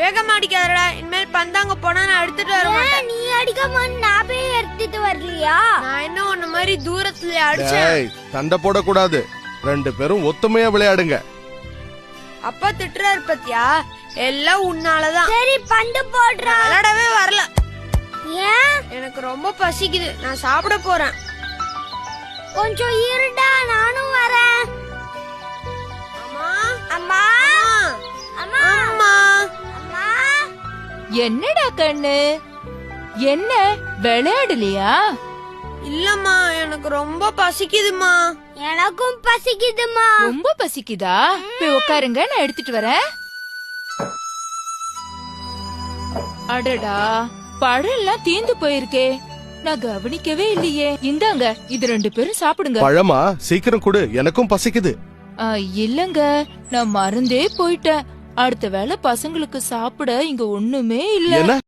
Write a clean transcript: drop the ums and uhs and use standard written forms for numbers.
வேகமா அடிக்காதடா. இனிமேல் பந்தாங்க போனா நான் எடுத்துட்டு வர மாட்டேன். நீ அடிக்காம நான் போய் எடுத்துட்டு வரலையா? நான் என்ன உன்ன மாதிரி தூரத்துல அடிச்சேன். சண்டை போடக்கூடாது. 2 பேரும் ஒத்துமையா விளையாடுங்க. அப்பா திட்டுறாரு பத்தியா? எல்லாம் உன்னாலதான். சரி பந்து போடுறா. விளையாடவே வரல. ஏன்? எனக்கு ரொம்ப பசிக்குது, நான் சாப்பிட போறேன். கொஞ்சம் இருடா, நானும் வரேன். அம்மா அம்மா அம்மா அம்மா அம்மா. என்னடா கண்ணு, என்ன விளையாடலையா? இல்லம்மா, எனக்கு ரொம்ப பசிக்குதுமா. எனக்கும் பசிக்குதுமா. ரொம்ப பசிக்குதா? போய் உட்காருங்க, நான் எடுத்துட்டு வரேன். அடடா, பழம் எல்லாம் தீந்து போயிருக்கே, நான் கவனிக்கவே இல்லையே. இந்தாங்க, இது 2 பேரும் சாப்பிடுங்க. பழமா? சீக்கிரம் கொடு, எனக்கும் பசிக்குது. இல்லங்க, நான் மறந்தே போயிட்டேன். அடுத்த வேளை பசங்களுக்கு சாப்பிட இங்க ஒண்ணுமே இல்ல. என்ன